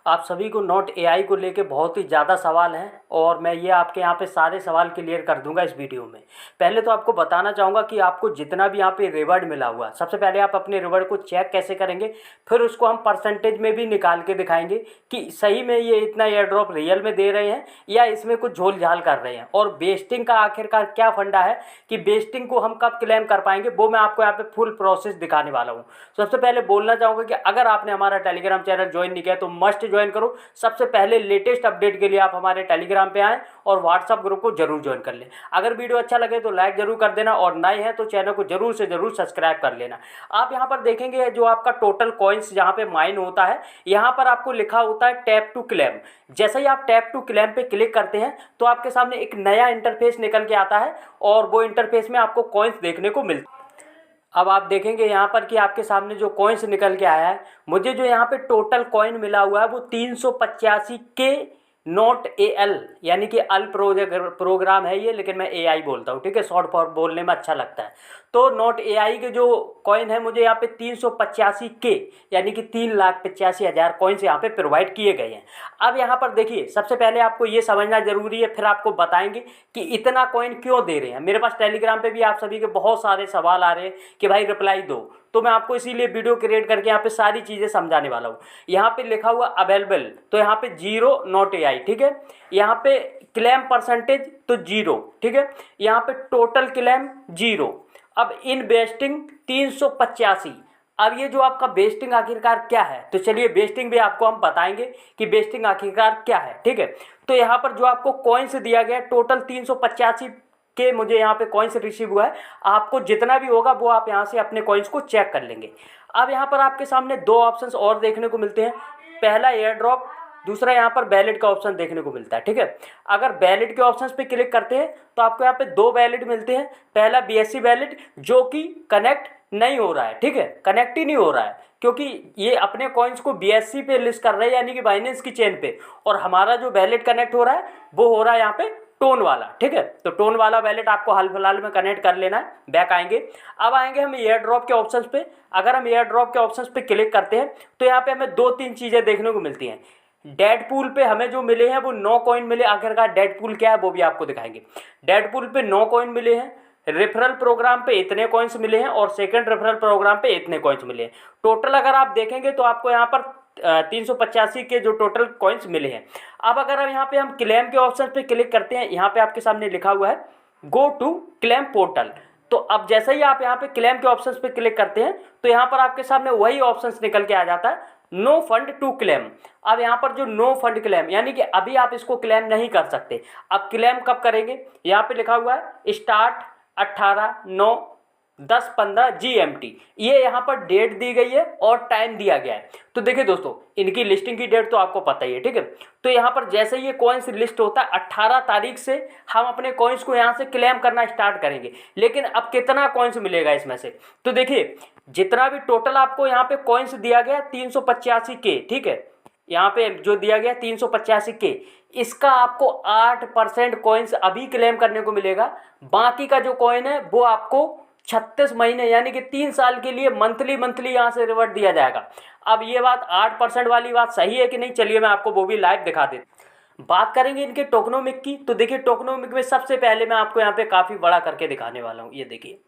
आप सभी को नोट एआई को लेके बहुत ही ज़्यादा सवाल हैं और मैं ये आपके यहाँ पे सारे सवाल क्लियर कर दूंगा इस वीडियो में। पहले तो आपको बताना चाहूँगा कि आपको जितना भी यहाँ पे रिवॉर्ड मिला हुआ, सबसे पहले आप अपने रिवॉर्ड को चेक कैसे करेंगे, फिर उसको हम परसेंटेज में भी निकाल के दिखाएंगे कि सही में ये इतना एयर ड्रॉप रियल में दे रहे हैं या इसमें कुछ झोल झाल कर रहे हैं। और बेस्टिंग का आखिरकार क्या फंडा है कि बेस्टिंग को हम कब क्लेम कर पाएंगे, वो मैं आपको यहाँ पे फुल प्रोसेस दिखाने वाला हूँ। सबसे पहले बोलना चाहूँगा कि अगर आपने हमारा टेलीग्राम चैनल ज्वाइन नहीं किया तो मस्ट ज्वाइन करो। सबसे पहले लेटेस्ट अपडेट के लिए आप हमारे टेलीग्राम पे आएँ और व्हाट्सअप ग्रुप को जरूर ज्वाइन कर लें। अगर वीडियो अच्छा लगे तो लाइक जरूर कर देना और नए हैं तो चैनल को जरूर से जरूर सब्सक्राइब कर लेना। आप यहाँ पर देखेंगे जो आपका टोटल कॉइन्स जहाँ पे माइन होता है, यहाँ पर आपको लिखा होता है टैप टू क्लेम। जैसे ही आप टैप टू क्लेम पे क्लिक करते हैं तो आपके सामने एक नया इंटरफेस निकल के आता है और वो इंटरफेस में आपको कॉइन्स देखने को मिलते हैं। अब आप देखेंगे यहाँ पर कि आपके सामने जो कॉइन्स निकल के आया है, मुझे जो यहाँ पे टोटल कॉइन मिला हुआ है वो 385 के नोट एल यानी कि अल प्रोग्राम है ये, लेकिन मैं एआई बोलता हूँ, ठीक है, शॉर्ट फॉर्म बोलने में अच्छा लगता है। तो नोट एआई के जो कॉइन है मुझे यहाँ पे 385 के यानी कि 3,85,000 कॉइन्स यहाँ पे प्रोवाइड किए गए हैं। अब यहाँ पर देखिए, सबसे पहले आपको ये समझना जरूरी है, फिर आपको बताएंगे कि इतना कॉइन क्यों दे रहे हैं। मेरे पास टेलीग्राम पे भी आप सभी के बहुत सारे सवाल आ रहे हैं कि भाई रिप्लाई दो, तो मैं आपको इसीलिए वीडियो क्रिएट करके यहाँ पे सारी चीज़ें समझाने वाला हूँ। यहाँ पे लिखा हुआ अवेलेबल, तो यहाँ पे 0 नोट एआई, ठीक है। यहाँ पे क्लेम परसेंटेज तो 0, ठीक है। यहाँ पे टोटल क्लेम 0। अब इन बेस्टिंग 385। अब ये जो आपका बेस्टिंग आखिरकार क्या है, तो चलिए बेस्टिंग भी आपको हम बताएंगे कि बेस्टिंग आखिरकार क्या है, ठीक है। तो यहाँ पर जो आपको कॉइन्स दिया गया टोटल 385 के मुझे यहाँ पे कॉइन्स रिसीव हुआ है। आपको जितना भी होगा वो आप यहाँ से अपने कॉइन्स को चेक कर लेंगे। अब यहाँ पर आपके सामने दो ऑप्शंस और देखने को मिलते हैं, पहला एयर ड्रॉप, दूसरा यहाँ पर वैलिड का ऑप्शन देखने को मिलता है, ठीक है। अगर वैलिड के ऑप्शंस पे क्लिक करते हैं तो आपको यहाँ पे दो वैलिड मिलते हैं। पहला बीएससी वैलिड जो कि कनेक्ट नहीं हो रहा है, ठीक है, कनेक्ट ही नहीं हो रहा है क्योंकि ये अपने कॉइन्स को बीएससी पे लिस्ट कर रहे हैं यानी कि बाइनेंस की चेन पे, और हमारा जो वैलिड कनेक्ट हो रहा है वो हो रहा है यहाँ पे टोन वाला, ठीक है। तो टोन वाला वैलेट आपको हाल फिलहाल में कनेक्ट कर लेना है। बैक आएंगे, अब आएंगे हम एयर ड्रॉप के ऑप्शंस पे। अगर हम एयर ड्रॉप के ऑप्शंस पे क्लिक करते हैं तो यहाँ पे हमें दो तीन चीज़ें देखने को मिलती हैं। डेडपूल पे हमें जो मिले हैं वो 9 कॉइन मिले। आखिरकार डेडपूल क्या है वो भी आपको दिखाएंगे। डेडपूल पे 9 कॉइन मिले हैं, रेफरल प्रोग्राम पे इतने कॉइन्स मिले हैं और सेकंड रेफरल प्रोग्राम पे इतने कॉइन्स मिले हैं। टोटल अगर आप देखेंगे तो आपको यहाँ पर 385 के जो टोटल कॉइन्स मिले हैं। अब अगर हम यहाँ पे हम क्लेम के ऑप्शन पे क्लिक करते हैं, यहाँ पे आपके सामने लिखा हुआ है गो टू क्लेम पोर्टल। तो अब जैसे ही आप यहाँ पे क्लेम के ऑप्शंस पे क्लिक करते हैं तो यहाँ पर आपके सामने वही ऑप्शंस निकल के आ जाता है, नो फंड टू क्लेम। अब यहाँ पर जो नो फंड क्लेम यानी कि अभी आप इसको क्लेम नहीं कर सकते। अब क्लेम कब करेंगे, यहाँ पे लिखा हुआ है स्टार्ट 18/9/10/15 GMT। ये यहाँ पर डेट दी गई है और टाइम दिया गया है। तो देखिए दोस्तों, इनकी लिस्टिंग की डेट तो आपको पता ही है, ठीक है। तो यहाँ पर जैसे ये कॉइन्स लिस्ट होता है 18 तारीख से हम अपने कॉइन्स को यहाँ से क्लेम करना स्टार्ट करेंगे। लेकिन अब कितना कॉइन्स मिलेगा इसमें से, तो देखिए जितना भी टोटल आपको यहाँ पे कॉइन्स दिया गया 385 के, ठीक है, यहाँ पे जो दिया गया 385 के, इसका आपको 8% कॉइन्स अभी क्लेम करने को मिलेगा। बाकी का जो कॉइन है वो आपको 36 महीने यानी कि 3 साल के लिए मंथली यहाँ से रिवर्ट दिया जाएगा। अब ये बात 8% वाली बात सही है कि नहीं, चलिए मैं आपको वो भी लाइव दिखा देता। बात करेंगे इनके टोकनोमिक की, तो देखिए टोकनोमिक में सबसे पहले मैं आपको यहाँ पे काफ़ी बड़ा करके दिखाने वाला हूँ। ये देखिए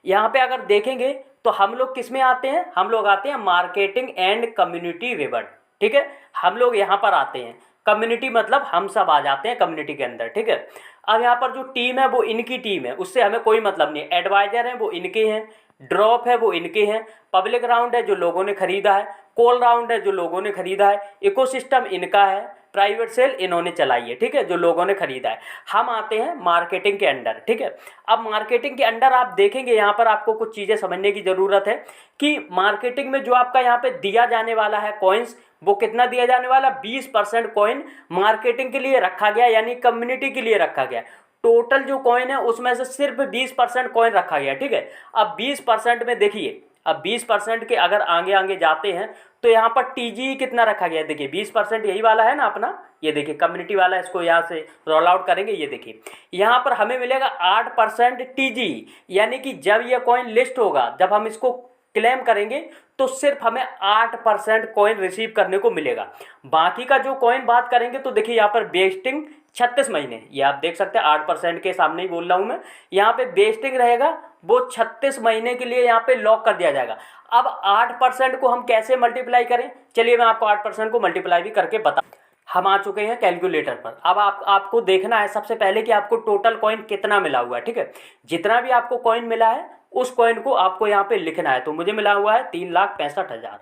यहाँ पे अगर देखेंगे तो हम लोग किस में आते हैं, हम लोग आते हैं मार्केटिंग एंड कम्युनिटी रिवॉर्ड, ठीक है। हम लोग यहाँ पर आते हैं, कम्युनिटी मतलब हम सब आ जाते हैं कम्युनिटी के अंदर, ठीक है। अब यहाँ पर जो टीम है वो इनकी टीम है, उससे हमें कोई मतलब नहीं। एडवाइजर हैं वो इनके हैं, ड्रॉप है वो इनके हैं, पब्लिक राउंड है जो लोगों ने खरीदा है, कॉल राउंड है जो लोगों ने खरीदा है, इकोसिस्टम इनका है, प्राइवेट सेल इन्होंने चलाई है, ठीक है, जो लोगों ने खरीदा है। हम आते हैं मार्केटिंग के अंडर, ठीक है। अब मार्केटिंग के अंडर आप देखेंगे यहाँ पर आपको कुछ चीज़ें समझने की ज़रूरत है कि मार्केटिंग में जो आपका यहाँ पे दिया जाने वाला है कॉइन्स, वो कितना दिया जाने वाला, 20% कॉइन मार्केटिंग के लिए रखा गया यानी कम्युनिटी के लिए रखा गया। टोटल जो कॉइन है उसमें से सिर्फ 20% कॉइन रखा गया, ठीक है। अब 20% में देखिए, अब 20% के अगर आगे आगे जाते हैं तो यहाँ पर टीजी कितना रखा गया है, देखिए 20% यही वाला है ना अपना, ये देखिए कम्युनिटी वाला, इसको यहाँ से रोल आउट करेंगे। ये देखिए यहाँ पर हमें मिलेगा 8% टीजी, यानी कि जब ये कॉइन लिस्ट होगा, जब हम इसको क्लेम करेंगे तो सिर्फ हमें 8% कॉइन रिसीव करने को मिलेगा। बाकी का जो कॉइन बात करेंगे तो देखिए यहाँ पर वेस्टिंग 36 महीने, ये आप देख सकते हैं 8% के सामने ही बोल रहा हूँ मैं, यहाँ पे वेस्टिंग रहेगा वो 36 महीने के लिए यहाँ पे लॉक कर दिया जाएगा। अब 8% को हम कैसे मल्टीप्लाई करें, चलिए मैं आपको 8% को मल्टीप्लाई भी करके बता। हम आ चुके हैं कैलकुलेटर पर। अब आपको देखना है सबसे पहले कि आपको टोटल कॉइन कितना मिला हुआ है, ठीक है। जितना भी आपको कॉइन मिला है उस कॉइन को आपको यहाँ पे लिखना है। तो मुझे मिला हुआ है 3,65,000,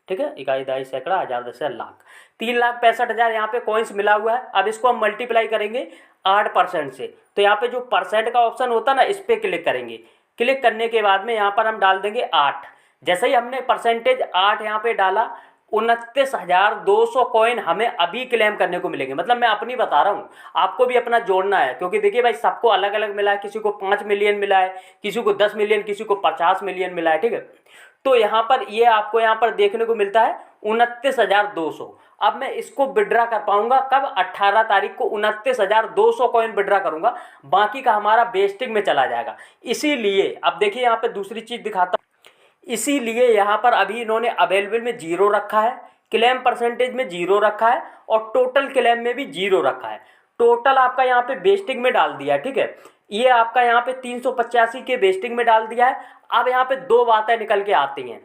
ठीक है, इकाई दहाई सैकड़ा हज़ार दस लाख, 3,65,000 यहाँ पे कॉइन्स मिला हुआ है। अब इसको हम मल्टीप्लाई करेंगे 8% से। तो यहाँ पे जो परसेंट का ऑप्शन होता है ना, इस पर क्लिक करेंगे। क्लिक करने के बाद में यहाँ पर हम डाल देंगे 8। जैसे ही हमने परसेंटेज 8 यहाँ पे डाला, 29,200 कॉइन हमें अभी क्लेम करने को मिलेंगे। मतलब मैं अपनी बता रहा हूँ, आपको भी अपना जोड़ना है, क्योंकि देखिए भाई सबको अलग अलग मिला है। किसी को 5 मिलियन मिला है, किसी को 10 मिलियन, किसी को 50 मिलियन मिला है, ठीक है। तो यहाँ पर ये आपको यहाँ पर देखने को मिलता है 29,200। अब मैं इसको विड्रा कर पाऊंगा कब, 18 तारीख को 29,200 कॉइन विड्रा करूंगा। बाकी का हमारा वेस्टिंग में चला जाएगा। इसीलिए अब देखिए यहाँ पे दूसरी चीज़ दिखाता, इसीलिए यहाँ पर अभी इन्होंने अवेलेबल में 0 रखा है, क्लेम परसेंटेज में 0 रखा है और टोटल क्लेम में भी 0 रखा है। टोटल आपका यहाँ पे वेस्टिंग में डाल दिया है, ठीक है। ये आपका यहाँ पे 385 के वेस्टिंग में डाल दिया है। अब यहाँ पे दो बातें निकल के आती हैं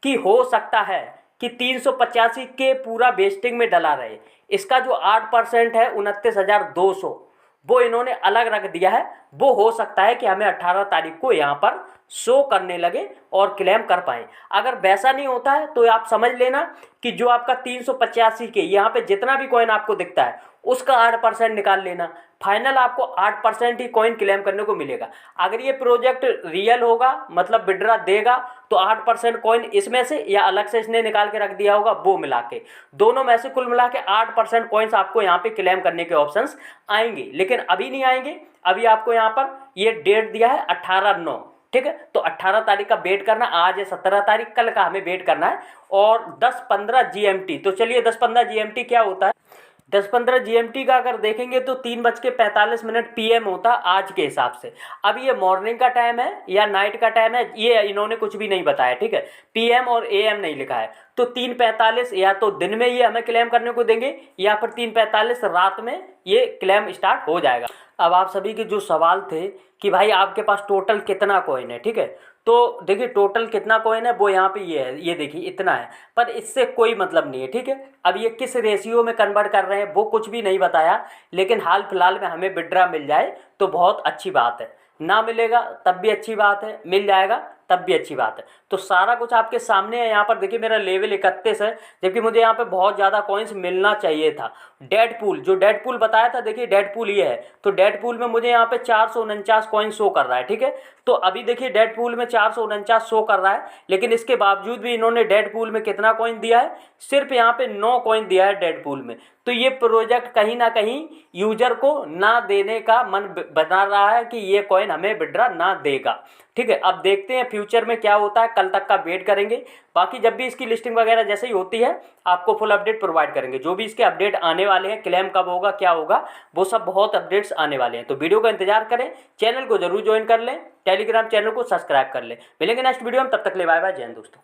कि हो सकता है कि 385 के पूरा वेस्टिंग में डला रहे। इसका जो 8% है 29,200, वो इन्होंने अलग रख दिया है। वो हो सकता है कि हमें 18 तारीख को यहाँ पर शो करने लगे और क्लेम कर पाएँ। अगर वैसा नहीं होता है तो आप समझ लेना कि जो आपका 385 के यहाँ पे जितना भी कॉइन आपको दिखता है उसका 8% निकाल लेना। फाइनल आपको 8% ही कॉइन क्लेम करने को मिलेगा। अगर ये प्रोजेक्ट रियल होगा, मतलब विड्रा देगा, तो 8% कॉइन इसमें से या अलग से इसने निकाल के रख दिया होगा, वो मिला के दोनों में से कुल मिला के 8% कॉइन्स आपको यहाँ पे क्लेम करने के ऑप्शंस आएंगे। लेकिन अभी नहीं आएंगे। अभी आपको यहाँ पर ये डेट दिया है 18/9, ठीक है। तो 18 तारीख का वेट करना। आज है 17 तारीख, कल का हमें वेट करना है। और 10-15 GMT, तो चलिए 10-15 GMT क्या होता है। 10-15 GMT का अगर देखेंगे तो 3:45 PM होता आज के हिसाब से। अब ये मॉर्निंग का टाइम है या नाइट का टाइम है, ये इन्होंने कुछ भी नहीं बताया, ठीक है। PM और AM नहीं लिखा है। तो 3:45 या तो दिन में ये हमें क्लेम करने को देंगे या फिर 3:45 रात में ये क्लेम स्टार्ट हो जाएगा। अब आप सभी के जो सवाल थे कि भाई आपके पास टोटल कितना कॉइन है, ठीक है। तो देखिए टोटल कितना कॉइन है वो यहाँ पे ये है, ये देखिए इतना है। पर इससे कोई मतलब नहीं है, ठीक है। अब ये किस रेशियो में कन्वर्ट कर रहे हैं वो कुछ भी नहीं बताया। लेकिन हाल फिलहाल में हमें विड्रा मिल जाए तो बहुत अच्छी बात है, ना मिलेगा तब भी अच्छी बात है, मिल जाएगा तब भी अच्छी बात है। तो सारा कुछ आपके सामने है। यहाँ पर देखिए मेरा लेवल 31 है, जबकि मुझे यहाँ पे बहुत ज़्यादा कॉइन्स मिलना चाहिए था। डेडपूल, जो डेडपूल बताया था, देखिए डेडपूल ये है। तो डेडपूल में मुझे यहाँ पे 449 कॉइन शो कर रहा है, ठीक है। तो अभी देखिए डेडपूल में 449 शो कर रहा है, लेकिन इसके बावजूद भी इन्होंने डेडपूल में कितना कॉइन दिया है, सिर्फ यहाँ पे 9 कॉइन दिया है डेडपूल में। तो ये प्रोजेक्ट कहीं ना कहीं यूजर को ना देने का मन बना रहा है कि ये कॉइन हमें विड्रा ना देगा, ठीक है। अब देखते हैं फ्यूचर में क्या होता है, कल तक का वेट करेंगे। बाकी जब भी इसकी लिस्टिंग वगैरह जैसे ही होती है आपको फुल अपडेट प्रोवाइड करेंगे। जो भी इसके अपडेट आने वाले हैं, क्लेम कब होगा, क्या होगा, वो सब बहुत अपडेट्स आने वाले हैं। तो वीडियो का इंतजार करें, चैनल को जरूर ज्वाइन कर लें, टेलीग्राम चैनल को सब्सक्राइब कर लें। मिलेंगे नेक्स्ट वीडियो में, तब तक ले बाय बाय, जय हिंद दोस्तों।